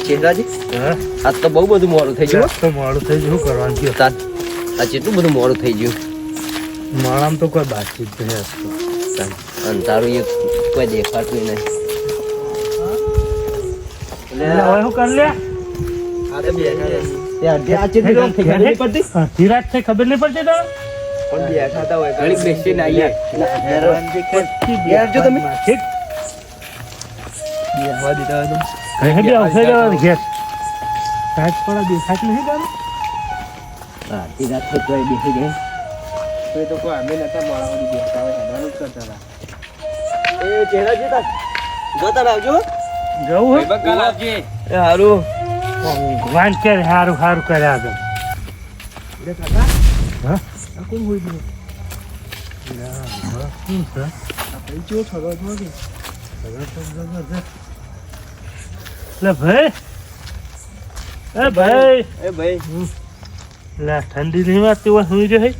ચેન્દ્રાજી આજ તો બહુ બધું મોડું થઈ ગયું. તો મોડું થઈ ગયું કરવાનું કયો આ કેટલું બધું મોડું થઈ ગયું. માળામાં તો કોઈ બાતચીત નહીં હસતો. અંધારું એ કોઈ દેખાતું નહીં. શું કર લે ધીરાજ છે ખબર નહીં પડતી તને ઘડીક બેસીને આવીએ. બેસજો તમે. બેસવા દીધા હતા. ગેસ સાહેબ થોડા દેખાત નહીં તારે હા ધીરાજ તો તોય બેસી ગઈ. તો કોઈ અમે નતા મોડા બેસતા હોય હેરાન જ કરતા હતા. એ ચેન્દ્રાજી તા જતા આવજો. જવું કાલ આવજે. એ હારું વાન કે સારું સારું કર્યા આગળ હા કોણ હોય ગયું શું છે પૈસો છગો છો કે લે ભાઈ એ ભાઈ એ ભાઈ લે ઠંડી નહીં વાતી હોય સુઈ જાય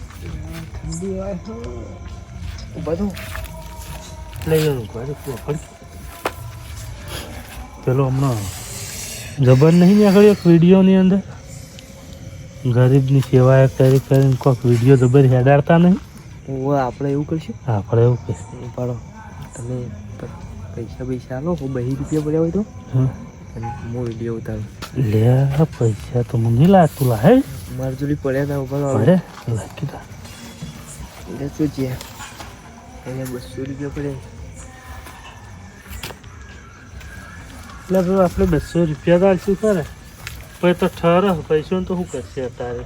ઠંડી હોય બધું લઈ જવાનું ઘરે પેલો હમણાં જબર નહીં નીકળ્યો એક વિડીયોની અંદર ગરીબની સેવા કરી કરીને કોઈક વિડીયો જબર હેડાડતા નહીં. આપણે એવું કરશું. આપણે એવું કે પાડો તમે પૈસા આલો 2 રૂપિયા પડ્યા હોય તો અને હું વિડીયો ઉતારું. લે પૈસા તો મને નહીં લાગતું લાહે મારી જોડી પડ્યા હતા ઉપર પડે લાગી તા એટલે શું છે અહીંયા 200 રૂપિયા પડ્યા. એટલે ભાઈ આપણે 200 રૂપિયા તો શું કરે પછી તો ઠર પૈસો તો શું કરશે અત્યારે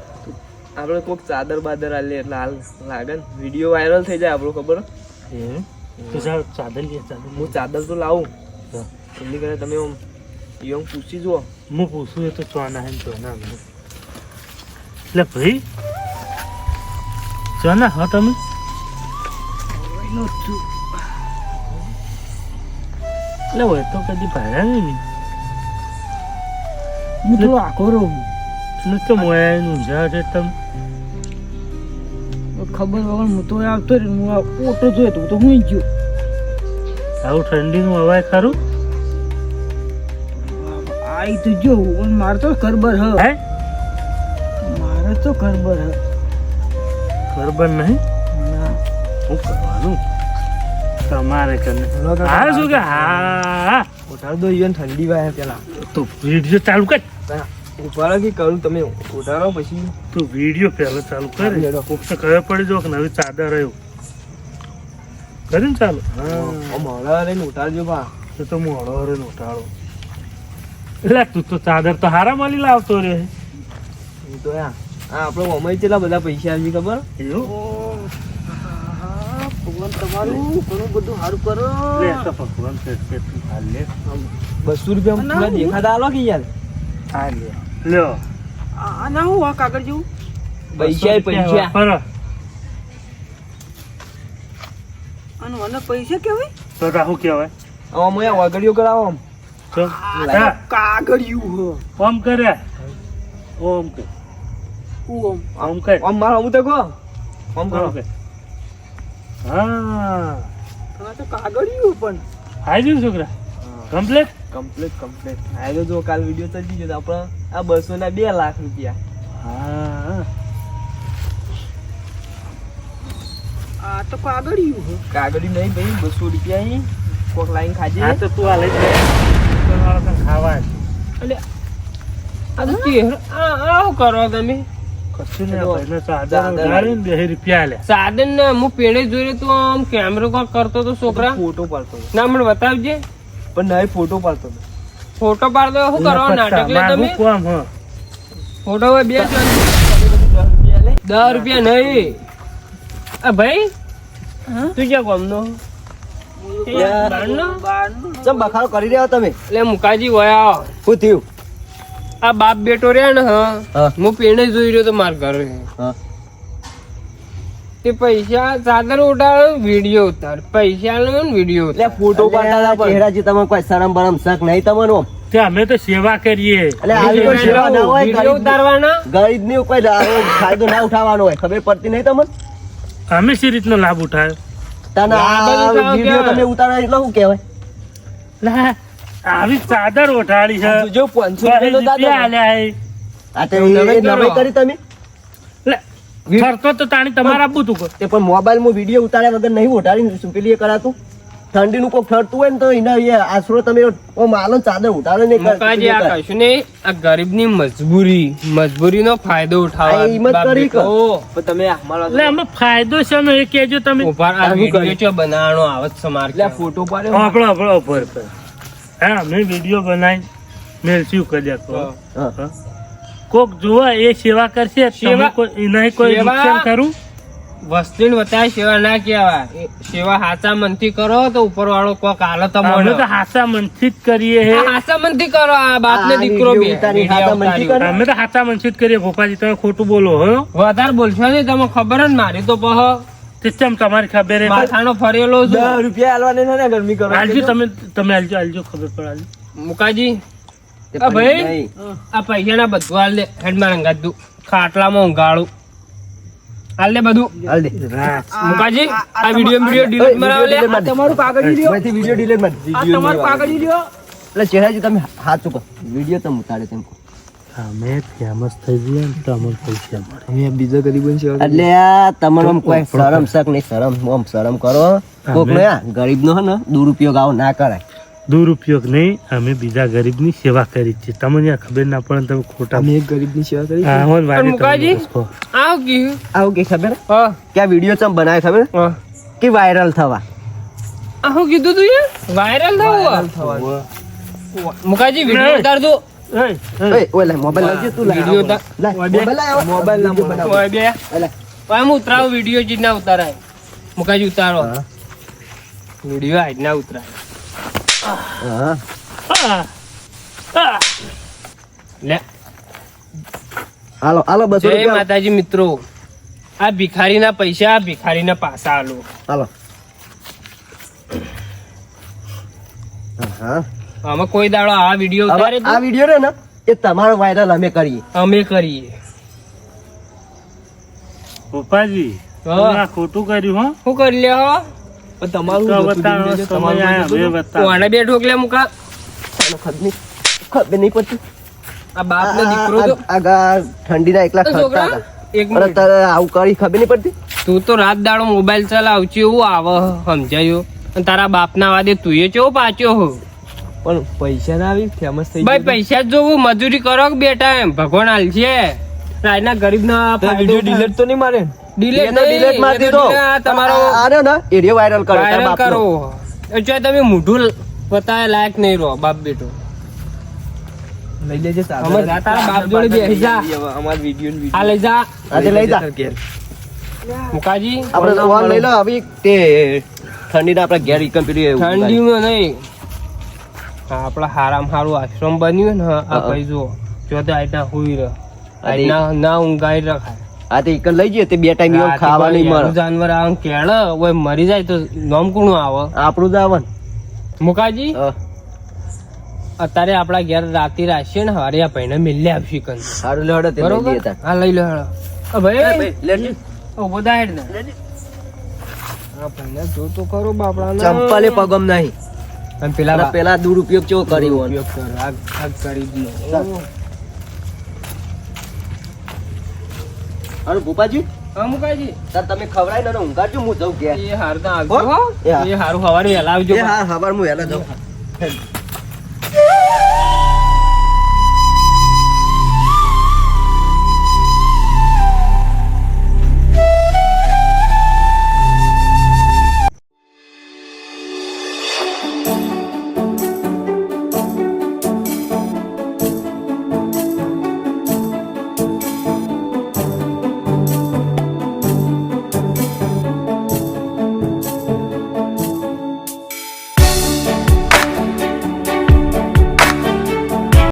આપણે કોઈક ચાદર બાદર આલે એટલે હાલ લાગે ને વિડીયો વાયરલ થઈ જાય આપણું ખબર. એમ તો ચાલ ચાદર લે ચાદર હું ચાદર તો લાવું હા. એમની કરે તમે આમ યંગ પૂછી જુઓ. હું પૂછું એ તો ચોના હે ચોના એટલે ભાઈ ચોના હા તમે એટલે હોય તો કદી ભાડ્યા નહીં હું તો આખો રહું એટલે તો મોયા ઊંઝા છે તમે ખબર વગર હું તો આવતો રહ્યો હું ઓટો જોયો તો હું ગયો આવું ઠંડીનું અવાજ ખરું આઈ તો જો પણ મારે તો કરબર હ હે મારે તો કરબર હ ખબર નહીં શું કરવાનું તમારે કરને હા શું કે હા ઉઠાડ દો ઈવન ઠંડી વાય પેલા તો વિડીયો ચાલુ કર ઉપાડો કે કરું તમે ઉઠાડો પછી તો વિડીયો પહેલા ચાલુ કરે કોક તો ખબર પડી જો કે નવી ચાદર આવ્યું કરીને ચાલુ હા મોડા રહીને ઉઠાડજો બા. તો મોડો રે ઉઠાડો એટલે તું તો ચાદર તો હારા માલી લાવતો રે હું તો આ આપણો મમ્મી કેટલા બધા પૈસા આવી ખબર. એવું ભગવાન તમારું ઘણું બધું સારું કરો લે તો ભગવાન છે તું હાલ લે 200 રૂપિયા પૂરા દેખાતા આલો કે યાર. હાલ લે લ્યો આ ના હું આ કાગળ જેવું પૈસા વાપરો. અને મને પૈસા કેવાય તો શું કહેવાય આમ અહીંયા વગડીઓ કરાવો આમ. તો હા કાગળિયું હ ઓમ કરે ઓમ કે ઓમ ઓમ કર આમ મારો હું તો કહો આમ કરો. ઓમ કે હા આ તો કાગળિયું પણ આવી ગયું છોકરા કમ્પ્લીટ કમ્પ્લીટ આયો જો કાલ વિડિયો તો દીજો તો આપણે આ 200 ના 2 લાખ રૂપિયા. હા આ તો કાગળિયું હ કાગળી નહીં ભાઈ 200 રૂપિયા અહીં કોક લાઈન ખાજે. હા તો તું આ લઈ લે ખાવા એટલે આ તો ચહેરો આ શું કરો તમે કશું નહીં આપણે ચાદર ઉડાડીને 2 રૂપિયા લે સાધન ને હું પેણે જોઈ તો આમ કેમેરો કોક કરતો તો છોકરા ફોટો પાડતો હતો. ના મને બતાવજે પણ નહીં ફોટો પાડતો હતો. ફોટો પાડ દો શું કરો નાટક લે તમે કોમ હ ફોટો હોય બે 10 રૂપિયા નહીં આ ભાઈ તું ક્યાં કોમનો ચમ બખાડો કરી રહ્યા તમે એટલે મુકાજી વયા શું થયું આ બાપ બેટો રહ્યા ને હું પેણે જોઈ રહ્યો તો માર ઘરે તે પૈસા ચાદર ઉઠાડો વિડીયો ઉતાર પૈસા લો ને વિડીયો એટલે ફોટો પાડતા ચહેરાજી તમને કોઈ શરમ બરમ શક નહીં તમને તે અમે તો સેવા કરીએ એટલે આવી કોઈ સેવા ના હોય વિડીયો ઉતારવાના ગરીબ ની કોઈ ફાયદો ના ઉઠાવવાનો હોય ખબર પડતી નહીં તમને અમે સી રીતનો લાભ ઉઠાયો તને આ વિડીયો તમે ઉતારો એટલે શું કહેવાય લા, આવી ચાદર ઓઢાડી છે જો 500 રૂપિયા આલ્યા હે. આ તો એ નવાઈ કરી તમે લે, ખર્ચો તો તાણી તમારે આપવું તું તે પણ મોબાઈલ માં વિડીયો ઉતાર્યા વગર નહીં ઉતારી પેલી એ કરાતું ઠંડીનું કોઈ ફરતું હોય ને તો એના એ આશરો તમે ઓમ આલો ને ચાદર ઉતારે નહીં મુકાજી આ કશું નહીં આ ગરીબની મજબૂરીનો ફાયદો ઉઠાવવા આ હિંમત કરી કે? પણ તમે એટલે અમે ફાયદો છે ને એ કહેજો તમે ઉભાર આ વિડીયો ચો બનાવવાનો આવત સમાર ફોટો પાડ્યો આપણો ઉપર હા અમે વિડીયો બનાવી મેલસ્યું કર્યા હા. કોક જોવા એ સેવા કરશે તમે કોઈ નહીં કોઈ સેવા- નુકસાન કરું વસ્તીને વતાય સેવા ના કહેવાય સેવા હાચા મનથી કરો તો ઉપર વાળો કોક આલો અમે તમને તો હાચા મનથી જ કરીએ હે હાચા મનથી કરો આ બાપ ને આ દીકરો બે વિડીયો ઉતારી હાચા મનથી કરો. અમે તો હાચા મનથી જ કરીએ ગોપાજી તમે ખોટું બોલો હો વધારે બોલશો નહીં તમે ખબર જ મારી તો પહ સિસ્ટમ તમારી ખબર હે માથાનો ફરેલો છું. રૂપિયા આલવાને ને ગરમી કરો આલજો તમે આલજો ખબર પડે આલજો મુકાજી આ ભાઈ આ પૈસા ના બધું હાલ દે હેડ માં રંગાતું ખાટલામાં ઊંઘાડું હાલ દે બધું હાલ દે મુકાજી આ વિડીયો ડિલીટ મરાવ લે આ તમારું કાગળ માંથી વિડીયો ડિલીટ માર આ તમારું કાગળ લ્યો એટલે ચહેરાજી તમે હાથ ચૂકો વિડીયો તમે ઉતારે તેમ કહો. અમે ફેમસ થઈ જઈએ ને તો અમને પૈસા મળે અમે બીજા ગરીબો એટલે આ તમારો આમ કોઈ શરમ શક નહીં શરમ કરો કોક ને ગરીબ નો હે ને દુરુપયોગ આવો ના કરાય દુરુપયોગ નહીં અમે બીજા ગરીબની સેવા કરી છે તમને આ ખબર ના પડે ને તમે ખોટા એક ગરીબની સેવા કરી હા, હોન વાગે તમે મુકાજી? બસ કહો. આવ કયું આવું કે ખબર હા કે આ વિડીયો ચમ બનાવે ખબર હા કે વાયરલ થવા આ શું કીધું તું યાર વાયરલ મુકાજી વિડીયો ઉતાર દો એય, એય. ઓય ઓય લે મોબાઈલ લાવજે તું લે વિડીયો ઉતાર. લે મોબાઈલ લાવ મોબાઈલ ના બનાવ ઓય બે લે ઓય હું ઉતરાવ વિડીયો જ ના ઉતારાય મુકાજી ઉતારો વિડીયો આજ ના ઉતરાય હા હા, હા. લે હાલો હાલો 200 જય રૂપિયા માતાજી મિત્રો આ ભિખારીના પૈસા ભિખારીના પાસા આલો હાલો હા આમાં કોઈ દાડો આ વિડીયો ઉતારે આ વિડીયો રે ને એ તમારો વાયરલ અમે કરીએ અમે કરીએ ગોપાજી હા. તમે આ ખોટું કર્યું હો શું કરી લે હો તો બતાવો, સમય આયા, હવે બતાવો. કોને બે ઠોકલે મુકા ખબર નહીં પડતી આ બાપ ને દીકરો તો ઠંડીના એકલા તો ખર્ચતા છોકરા હતા એક અને મિનિટ તારે આવું કરી ખબર નહીં પડતી તું તો રાત દાડો મોબાઈલ ચલાવજો એવું આવે સમજાયું અને તારા બાપના વાદે તું એ ચેવો પાચ્યો હો પણ પૈસા ના આવી ફેમસ થઈ ભાઈ પૈસા જ જોવું મજૂરી કરો કે બેટા એમ ભગવાન હાલ છે રાજના ગરીબ ના ડિલેટ તો નહીં મારે ડિલેટ માર દીધો તમારો આને ને એરિયો વાયરલ કરો તારા વાયરલ બાપનો. કરો એટલે તમે મોઢું બતાવે લાયક નહીં રહો બાપ બેટો લઈ લેજે અમે જા તારા બાપ જોડે બેસી જા અમાર વિડિયો આ લઈ જા આજે લઈ જા મુકાજી આપણે તો વાલ લઈ લો હવે તે ઠંડીના આપણે ઘેર ઈકમ પેલી ઠંડીમાં નહીં હા આપડા હારામ હારું આશ્રમ બન્યું ને આ ભાઈ જુઓ જો તો આઈના હુઈ રહ આઈના ના ઊંઘાઈ રખાય આ તે ઈકમ લઈ જઈએ તે બે ટાઈમ એવું ખાવા નહીં મળે જાનવર આમ કેળ ઓય મરી જાય તો નોમ કોણ આવે આપણું જ આવન મુકાજી અત્યારે આપડા ઘેર રાતી રાખીએ ને હરિયા ભાઈને મિલે આપશી કન સારું લેવડે તે લઈ બરોબર લઈએ તાર હા લઈ લો હેડો ભાઈ લેજે ઉભો થા હેડ ને હા ભાઈને જો તો કરો બાપડા ચંપલે પગમ નહીં અને પેલા પેલા દુરુપયોગ ચેવો કર્યો હોય. ઉપયોગ કર આ ગરીબનો અરે ભૂપાજી હા મુકાજી તાર તમે ખવડાય ને ઊંઘાડજો હું જઉં ઘેર એ હારું તો આવજો હો એ હા. એ હારું હવારે વહેલા આવજો એ હા હવાર હું વહેલા જાઉં